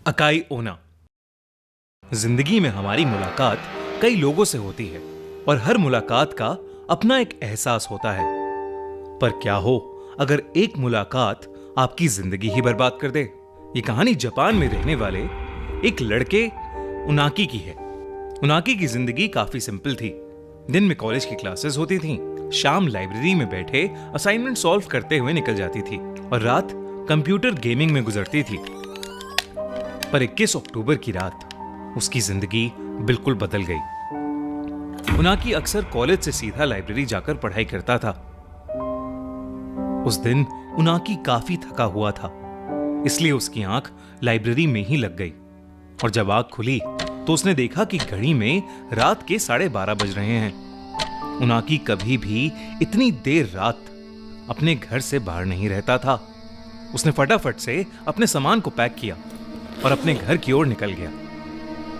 Acai ओना। जिंदगी में हमारी मुलाकात कई लोगों से होती है और हर मुलाकात का अपना एक एहसास होता है। पर क्या हो अगर एक मुलाकात आपकी जिंदगी ही बर्बाद कर दे। ये कहानी जापान में रहने वाले एक लड़के उनाकी की है। उनाकी की जिंदगी काफी सिंपल थी। दिन में कॉलेज की क्लासेस होती थीं, शाम लाइब्रेरी में बैठे असाइनमेंट सॉल्व करते हुए निकल जाती थी और रात कंप्यूटर गेमिंग में गुजरती थी। पर 21 अक्टूबर की रात उसकी जिंदगी बिल्कुल बदल गई। उनाकी अक्सर कॉलेज से सीधा लाइब्रेरी जाकर पढ़ाई करता था। उस दिन उनाकी काफी थका हुआ था, इसलिए उसकी आंख लाइब्रेरी में ही लग गई और जब आंख खुली तो उसने देखा कि घड़ी में रात के 12:30 बज रहे हैं। उनाकी कभी भी इतनी देर रात अपने घर से बाहर नहीं रहता था। उसने फटाफट से अपने सामान को पैक किया और अपने घर की ओर निकल गया।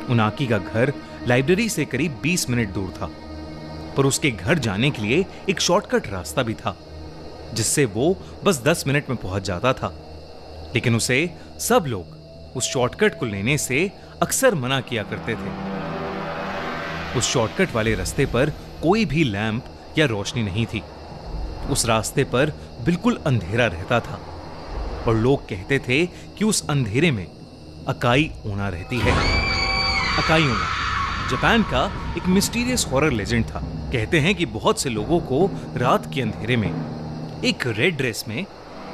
उनाकी का घर लाइब्रेरी से करीब 20 मिनट दूर था, पर उसके घर जाने के लिए एक शॉर्टकट रास्ता भी था जिससे वो बस 10 मिनट में पहुंच जाता था। लेकिन उसे सब लोग उस शॉर्टकट को लेने से अक्सर मना किया करते थे। उस शॉर्टकट वाले रास्ते पर कोई भी लैंप या रोशनी नहीं थी। उस रास्ते पर बिल्कुल अंधेरा रहता था और लोग कहते थे कि उस अंधेरे में अकाई ओना रहती है। अकाई ओना जापान का एक मिस्टीरियस हॉरर लेजेंड था। कहते हैं कि बहुत से लोगों को रात के अंधेरे में एक रेड ड्रेस में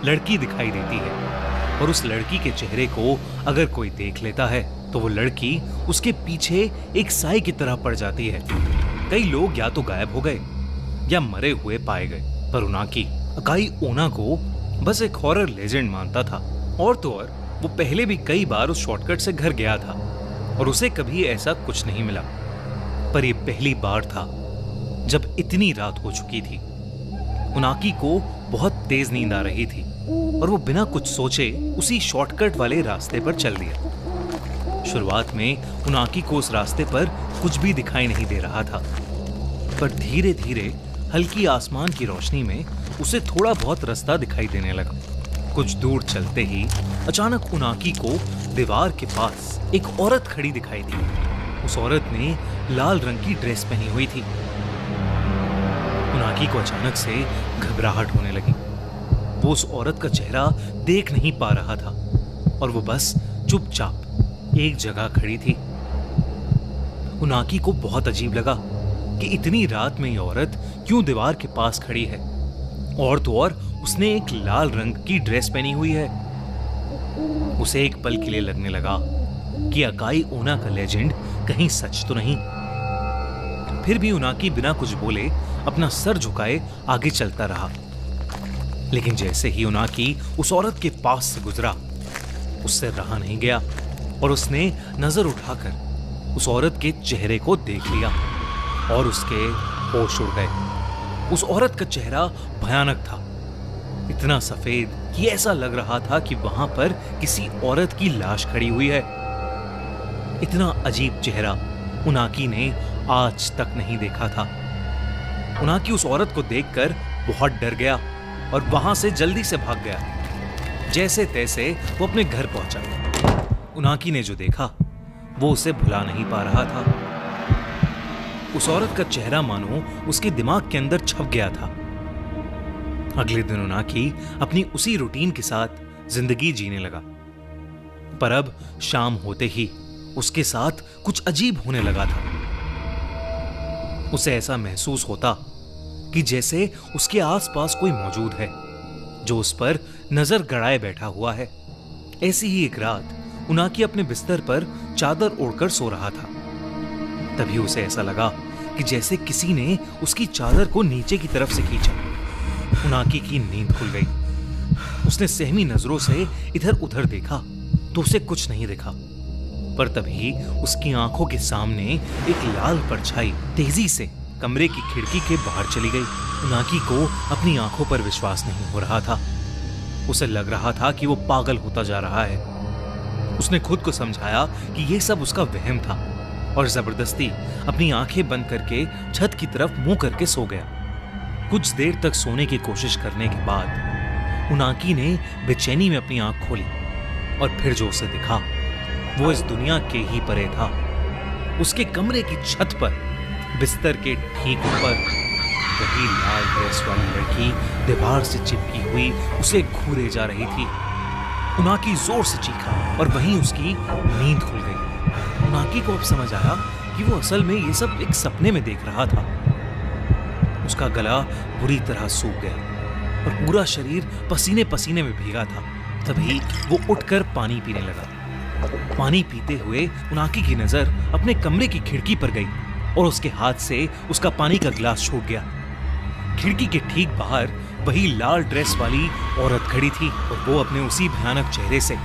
लड़की दिखाई देती है और उस लड़की के चेहरे को अगर कोई देख लेता है तो वो लड़की उसके पीछे एक साई की तरह पड़ जाती है। कई लोग या तो गायब हो गए या मरे हुए पाए गए, पर उनाकी अकाई ओना को बस एक हॉरर लेजेंड मानता था। और तो और वो पहले भी कई बार उस शॉर्टकट से घर गया था और उसे कभी ऐसा कुछ नहीं मिला। पर ये पहली बार था जब इतनी रात हो चुकी थी। उनाकी को बहुत तेज नींद आ रही थी और वो बिना कुछ सोचे उसी शॉर्टकट वाले रास्ते पर चल दिया। शुरुआत में उनाकी को उस रास्ते पर कुछ भी दिखाई नहीं दे रहा था, पर धीरे धीरे हल्की आसमान की रोशनी में उसे थोड़ा बहुत रास्ता दिखाई देने लगा। कुछ दूर चलते ही अचानक उनाकी को दीवार के पास एक औरत खड़ी दिखाई दी। उस औरत ने लाल रंग की ड्रेस पहनी हुई थी। उनाकी को अचानक से घबराहट होने लगी। वो उस औरत का चेहरा देख नहीं पा रहा था और वो बस चुपचाप एक जगह खड़ी थी। उनाकी को बहुत अजीब लगा कि इतनी रात में ये औरत क्यों दीवार के पास खड़ी है, और तो और उसने एक लाल रंग की ड्रेस पहनी हुई है। उसे एक पल के लिए लगने लगा कि अकाई ओना का लेजेंड कहीं सच तो नहीं। फिर भी उनाकी बिना कुछ बोले अपना सर झुकाए आगे चलता रहा। लेकिन जैसे ही उनाकी उस औरत के पास से गुजरा, उससे रहा नहीं गया और उसने नजर उठाकर उस औरत के चेहरे को देख लिया और उसके होश उड़ गए। उस औरत का चेहरा भयानक था, इतना सफेद कि ऐसा लग रहा था कि वहां पर किसी औरत की लाश खड़ी हुई है। इतना अजीब चेहरा उनाकी ने आज तक नहीं देखा था। उनाकी उस औरत को देखकर बहुत डर गया और वहां से जल्दी से भाग गया। जैसे तैसे वो अपने घर पहुंचा। उनाकी ने जो देखा वो उसे भुला नहीं पा रहा था। उस औरत का चेहरा मानो उसके दिमाग के अंदर छप गया था। अगले दिन उनाकी अपनी उसी रूटीन के साथ जिंदगी जीने लगा, पर अब शाम होते ही उसके साथ कुछ अजीब होने लगा था। उसे ऐसा महसूस होता कि जैसे उसके आसपास कोई मौजूद है जो उस पर नजर गड़ाए बैठा हुआ है। ऐसी ही एक रात उनाकी अपने बिस्तर पर चादर ओढ़कर सो रहा था। तभी उसे ऐसा लगा कि जैसे किसी ने उसकी चादर को नीचे की तरफ से खींचा। उनाकी की नींद खुल गई। उसने सहमी नजरों से इधर उधर देखा तो उसे कुछ नहीं दिखा, पर तभी उसकी आंखों के सामने एक लाल परछाई तेजी से कमरे की खिड़की के बाहर चली गई। उनाकी को अपनी आंखों पर विश्वास नहीं हो रहा था। उसे लग रहा था कि वो पागल होता जा रहा है। उसने खुद को समझाया कि यह सब उसका वहम था और जबरदस्ती अपनी आंखें बंद करके छत की तरफ मुंह करके सो गया। कुछ देर तक सोने की कोशिश करने के बाद उनाकी ने बेचैनी में अपनी आंख खोली और फिर जो उसे दिखा वो इस दुनिया के ही परे था। उसके कमरे की छत पर बिस्तर के ठीक ऊपर वही लाल ड्रेस वाली लड़की दीवार से चिपकी हुई उसे घूरे जा रही थी। उनाकी जोर से चीखा और वहीं उसकी नींद खुल गई। उनाकी को अब समझ आया कि वो असल में ये सब एक सपने में देख रहा था। उसका गला बुरी तरह सूख गया और पूरा शरीर पसीने पसीने में भीगा था। तभी वो उठकर पानी पीने लगा। पानी पीते हुए उनाकी की नजर अपने कमरे की खिड़की पर गई और उसके हाथ से उसका पानी का गिलास छूट गया। खिड़की के ठीक बाहर वही लाल ड्रेस वाली औरत खड़ी थी और वो अपने उसी भयानक चेहरे से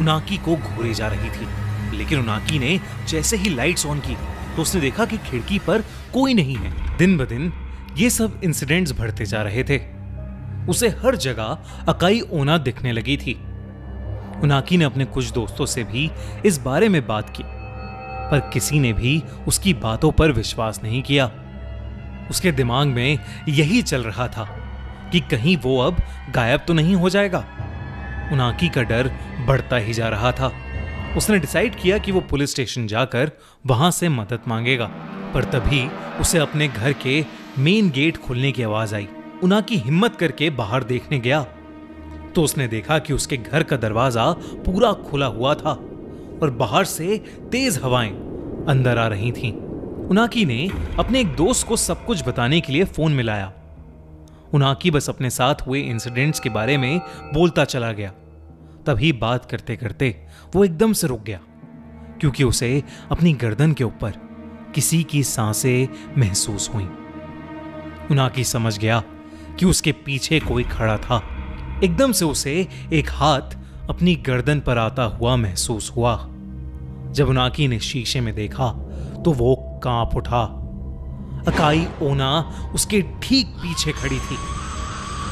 उनाकी को घूरे जा रही थी। लेकिन उनाकी ने जैसे ही लाइट्स ऑन की तो उसने देखा कि खिड़की पर कोई नहीं है। दिन ब दिन ये सब इंसिडेंट्स बढ़ते जा रहे थे। उसे हर जगह अकाई ओना दिखने लगी थी। उनाकी ने अपने कुछ दोस्तों से भी इस बारे में बात की, पर किसी ने भी उसकी बातों पर विश्वास नहीं किया। उसके दिमाग में यही चल रहा था कि कहीं वो अब गायब तो नहीं हो जाएगा। उनाकी का डर बढ़ता ही जा रहा था। उसने डिसाइड किया कि वो पुलिस स्टेशन जाकर वहां से मदद मांगेगा। पर तभी उसे अपने घर के मेन गेट खुलने की आवाज आई। उनाकी हिम्मत करके बाहर देखने गया तो उसने देखा कि उसके घर का दरवाजा पूरा खुला हुआ था और बाहर से तेज हवाएं अंदर आ रही थीं। उनाकी ने अपने एक दोस्त को सब कुछ बताने के लिए फोन मिलाया। उनाकी बस अपने साथ हुए इंसिडेंट्स के बारे में बोलता चला गया। तभी बात करते करते वो एकदम से रुक गया क्योंकि उसे अपनी गर्दन के ऊपर किसी की सांसें महसूस हुई। उनाकी समझ गया कि उसके पीछे कोई खड़ा था। एकदम से उसे एक हाथ अपनी गर्दन पर आता हुआ महसूस हुआ। जब उनाकी ने शीशे में देखा तो वो कांप उठा। अकाई ओना उसके ठीक पीछे खड़ी थी।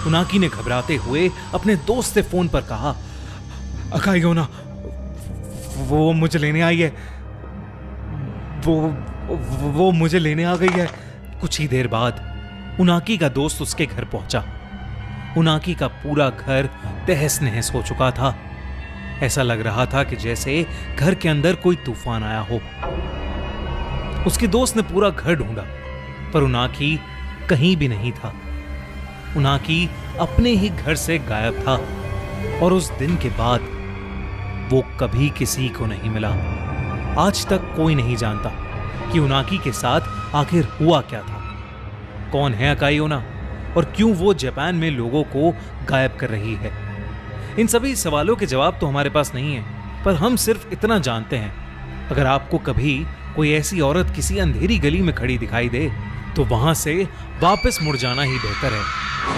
उनाकी ने घबराते हुए अपने दोस्त से फोन पर कहा, अकाई ओना, वो मुझे लेने आई है। वो मुझे लेने आ गई है। कुछ ही देर बाद उनाकी का दोस्त उसके घर पहुंचा। उनाकी का पूरा घर तहस नहस हो चुका था। ऐसा लग रहा था कि जैसे घर के अंदर कोई तूफान आया हो। उसके दोस्त ने पूरा घर ढूंढा पर उनाकी कहीं भी नहीं था। उनाकी अपने ही घर से गायब था और उस दिन के बाद वो कभी किसी को नहीं मिला। आज तक कोई नहीं जानता कि उनाकी के साथ आखिर हुआ क्या था। कौन है अकाई ओना और क्यों वो जापान में लोगों को गायब कर रही है? इन सभी सवालों के जवाब तो हमारे पास नहीं है, पर हम सिर्फ इतना जानते हैं, अगर आपको कभी कोई ऐसी औरत किसी अंधेरी गली में खड़ी दिखाई दे तो वहां से वापस मुड़ जाना ही बेहतर है।